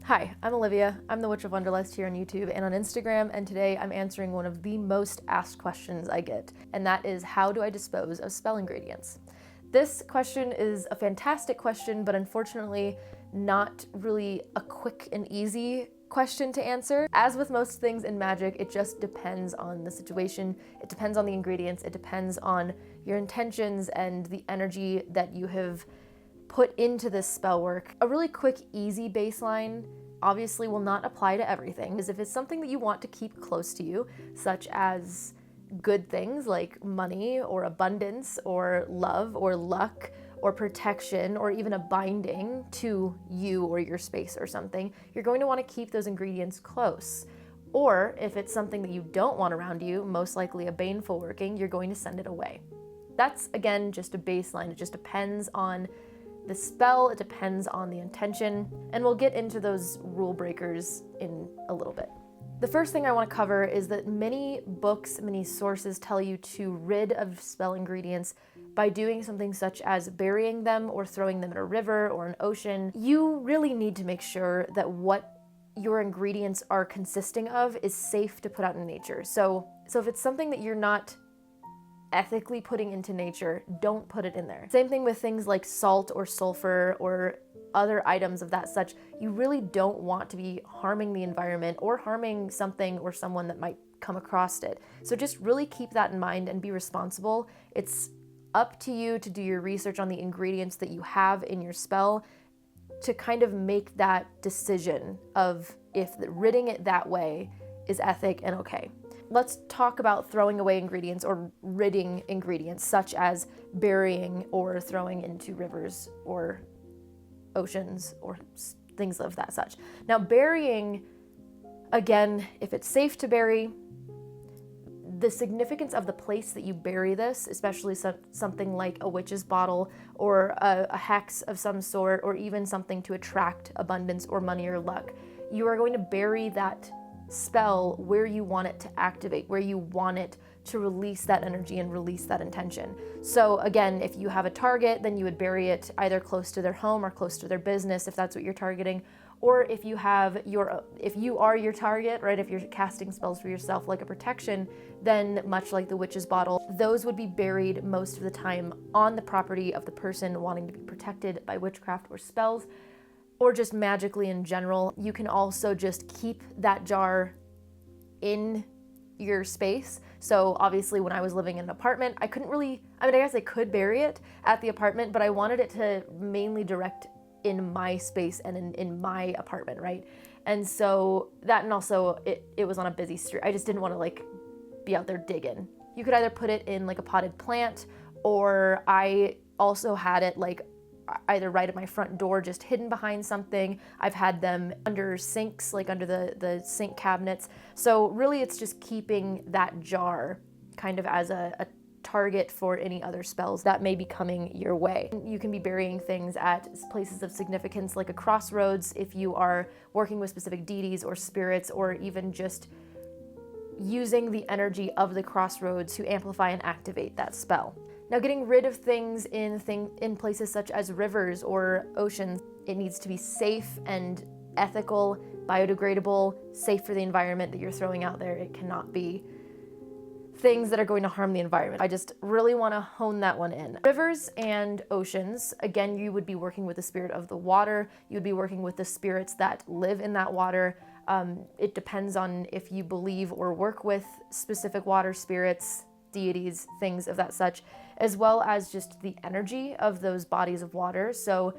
Hi, I'm Olivia. I'm the Witch of Wonderlust here on YouTube and on Instagram, and today I'm answering one of the most asked questions I get, and that is, how do I dispose of spell ingredients? This question is a fantastic question, but unfortunately not really a quick and easy question to answer. As with most things in magic, it just depends on the situation, it depends on the ingredients, it depends on your intentions and the energy that you have put into this spell work. A really quick, easy baseline obviously will not apply to everything, because if it's something that you want to keep close to you, such as good things like money or abundance or love or luck or protection or even a binding to you or your space or something, you're going to want to keep those ingredients close. Or if it's something that you don't want around you, most likely a baneful working, you're going to send it away. That's, again, just a baseline. It just depends on the spell, it depends on the intention, and we'll get into those rule breakers in a little bit. The first thing I want to cover is that many books, many sources tell you to rid of spell ingredients by doing something such as burying them or throwing them in a river or an ocean. You really need to make sure that what your ingredients are consisting of is safe to put out in nature. So if it's something that you're not ethically putting into nature, don't put it in there. Same thing with things like salt or sulfur or other items of that such. You really don't want to be harming the environment or harming something or someone that might come across it. So just really keep that in mind and be responsible. It's up to you to do your research on the ingredients that you have in your spell to kind of make that decision of if ridding it that way is ethic and okay. Let's talk about throwing away ingredients or ridding ingredients, such as burying or throwing into rivers or oceans or things of that such. Now, burying, again, if it's safe to bury, the significance of the place that you bury this, especially something like a witch's bottle or a hex of some sort, or even something to attract abundance or money or luck, you are going to bury that spell where you want it to activate, where you want it to release that energy and release that intention. So again, if you have a target, then you would bury it either close to their home or close to their business if that's what you're targeting. Or if you are your target, right, if you're casting spells for yourself like a protection, then much like the witch's bottle, those would be buried most of the time on the property of the person wanting to be protected by witchcraft or spells, or just magically in general. You can also just keep that jar in your space. So obviously when I was living in an apartment, I guess I could bury it at the apartment, but I wanted it to mainly direct in my space and in my apartment, right? And so that, and also it was on a busy street. I just didn't want to be out there digging. You could either put it in a potted plant, or I also had it either right at my front door, just hidden behind something. I've had them under sinks, under the sink cabinets. So really it's just keeping that jar kind of as a target for any other spells that may be coming your way. You can be burying things at places of significance, like a crossroads, if you are working with specific deities or spirits, or even just using the energy of the crossroads to amplify and activate that spell. Now, getting rid of things in places such as rivers or oceans, it needs to be safe and ethical, biodegradable, safe for the environment that you're throwing out there. It cannot be things that are going to harm the environment. I just really want to hone that one in. Rivers and oceans, again, you would be working with the spirit of the water. You would be working with the spirits that live in that water. It depends on if you believe or work with specific water spirits, deities, things of that such, as well as just the energy of those bodies of water. So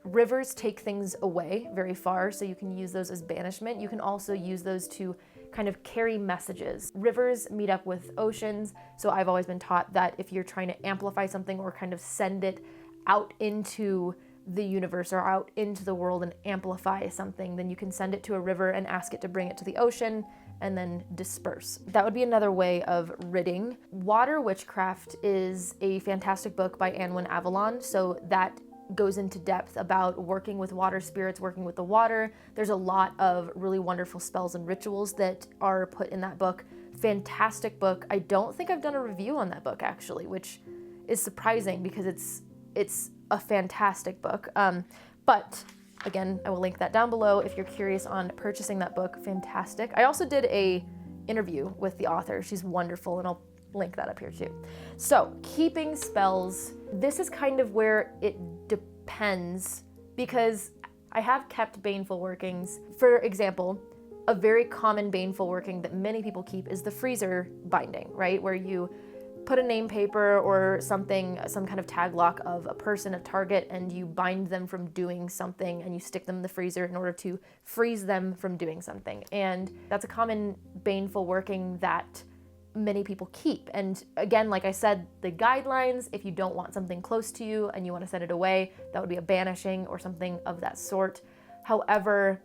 rivers take things away very far, so you can use those as banishment. You can also use those to kind of carry messages. Rivers meet up with oceans, so I've always been taught that if you're trying to amplify something or kind of send it out into the universe or out into the world and amplify something, then you can send it to a river and ask it to bring it to the ocean and then disperse. That would be another way of ridding. Water Witchcraft is a fantastic book by Anwen Avalon, so that goes into depth about working with water spirits, working with the water. There's a lot of really wonderful spells and rituals that are put in that book. Fantastic book. I don't think I've done a review on that book actually, which is surprising because it's a fantastic book. But Again, I will link that down below if you're curious on purchasing that book. Fantastic. I also did a interview with the author. She's wonderful, and I'll link that up here too. So, keeping spells, this is kind of where it depends, because I have kept baneful workings. For example, a very common baneful working that many people keep is the freezer binding, right? Where you put a name paper or something, some kind of tag lock of a person, a target, and you bind them from doing something, and you stick them in the freezer in order to freeze them from doing something. And that's a common baneful working that many people keep. And again, like I said, the guidelines, if you don't want something close to you and you want to send it away, that would be a banishing or something of that sort. However,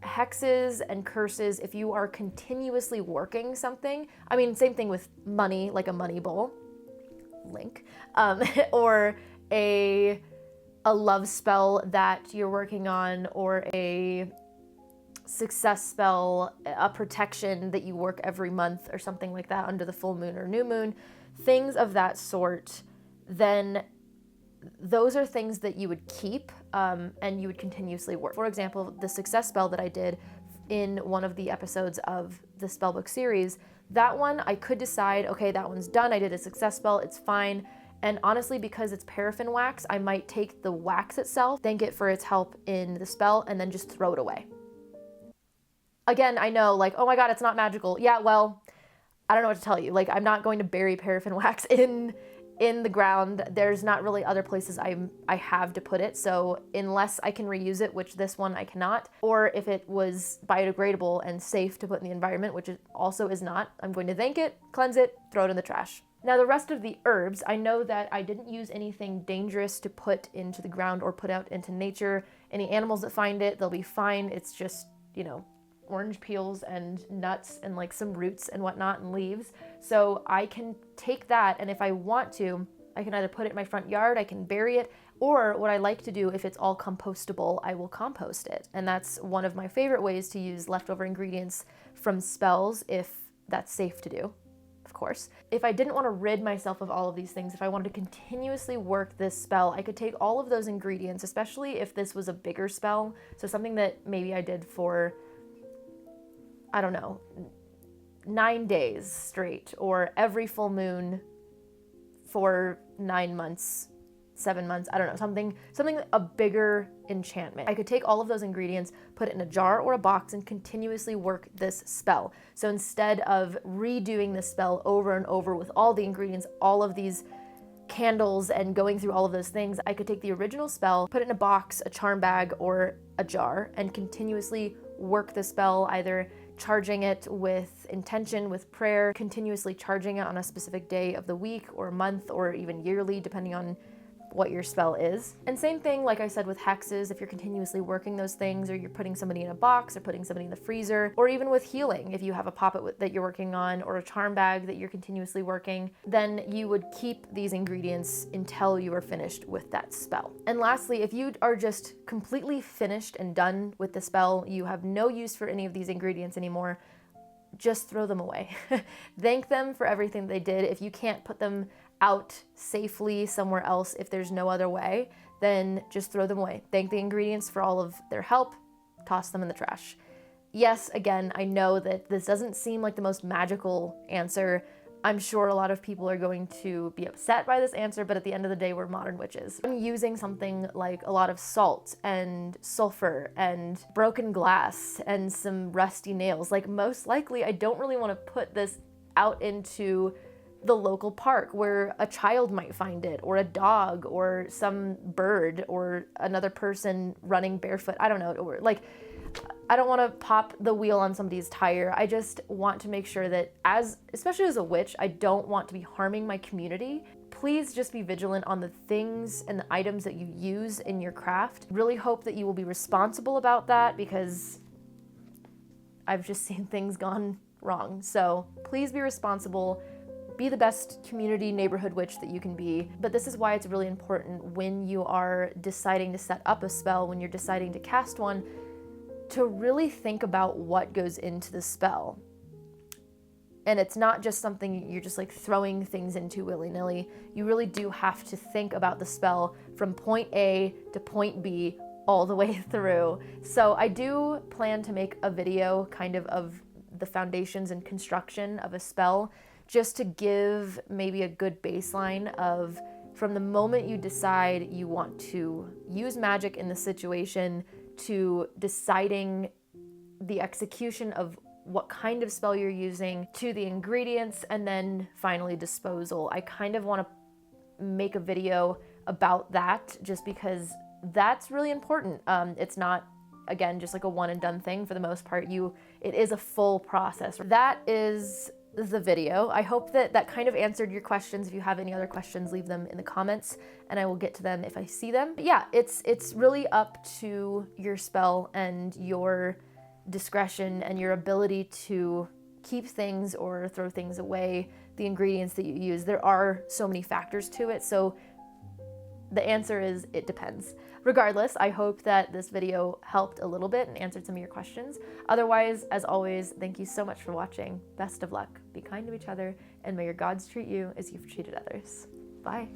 hexes and curses, if you are continuously working something, I mean, same thing with money, like a money bowl, link, or a love spell that you're working on, or a success spell, a protection that you work every month or something like that under the full moon or new moon, things of that sort, then those are things that you would keep and you would continuously work. For example, the success spell that I did in one of the episodes of the spellbook series, that one I could decide, okay, that one's done. I did a success spell, it's fine. And honestly, because it's paraffin wax, I might take the wax itself, thank it for its help in the spell, and then just throw it away. Again, I know, like, oh my God, it's not magical. Yeah, well, I don't know what to tell you. Like, I'm not going to bury paraffin wax in the ground. There's not really other places I have to put it. So unless I can reuse it, which this one I cannot, or if it was biodegradable and safe to put in the environment, which it also is not, I'm going to thank it, cleanse it, throw it in the trash. Now the rest of the herbs, I know that I didn't use anything dangerous to put into the ground or put out into nature. Any animals that find it, they'll be fine. It's just, you know, orange peels and nuts and like some roots and whatnot and leaves. So I can take that, and if I want to, I can either put it in my front yard, I can bury it, or what I like to do, if it's all compostable, I will compost it. And that's one of my favorite ways to use leftover ingredients from spells, if that's safe to do, of course. If I didn't want to rid myself of all of these things, if I wanted to continuously work this spell, I could take all of those ingredients, especially if this was a bigger spell, so something that maybe I did for, I don't know, 9 days straight, or every full moon for 9 months, 7 months, I don't know, something a bigger enchantment. I could take all of those ingredients, put it in a jar or a box, and continuously work this spell. So instead of redoing this spell over and over with all the ingredients, all of these candles, and going through all of those things, I could take the original spell, put it in a box, a charm bag, or a jar, and continuously work the spell, either charging it with intention, with prayer, continuously charging it on a specific day of the week or month or even yearly, depending on what your spell is. And same thing, like I said, with hexes, if you're continuously working those things, or you're putting somebody in a box, or putting somebody in the freezer, or even with healing, if you have a poppet that you're working on, or a charm bag that you're continuously working, then you would keep these ingredients until you are finished with that spell. And lastly, if you are just completely finished and done with the spell, you have no use for any of these ingredients anymore, just throw them away. Thank them for everything they did. If you can't put them out safely somewhere else, if there's no other way, then just throw them away. Thank the ingredients for all of their help, toss them in the trash. Yes, again, I know that this doesn't seem like the most magical answer. I'm sure a lot of people are going to be upset by this answer, but at the end of the day, we're modern witches. I'm using something like a lot of salt and sulfur and broken glass and some rusty nails. Like, most likely, I don't really want to put this out into the local park where a child might find it, or a dog, or some bird, or another person running barefoot. I don't know. Or like, I don't want to pop the wheel on somebody's tire. I just want to make sure that, especially as a witch, I don't want to be harming my community. Please just be vigilant on the things and the items that you use in your craft. Really hope that you will be responsible about that, because I've just seen things gone wrong. So please be responsible. Be the best community neighborhood witch that you can be. But this is why it's really important when you are deciding to set up a spell, when you're deciding to cast one, to really think about what goes into the spell. And it's not just something you're just like throwing things into willy-nilly. You really do have to think about the spell from point A to point B all the way through. So I do plan to make a video kind of the foundations and construction of a spell, just to give maybe a good baseline of from the moment you decide you want to use magic in the situation to deciding the execution of what kind of spell you're using, to the ingredients, and then finally disposal. I kind of want to make a video about that just because that's really important. It's not, again, just like a one and done thing. For the most part, it is a full process. That is the video. I hope that kind of answered your questions. If you have any other questions, leave them in the comments and I will get to them if I see them. But yeah, it's really up to your spell and your discretion and your ability to keep things or throw things away, the ingredients that you use. There are so many factors to it, so the answer is it depends. Regardless, I hope that this video helped a little bit and answered some of your questions. Otherwise, as always, thank you so much for watching. Best of luck. Be kind to each other, and may your gods treat you as you've treated others. Bye.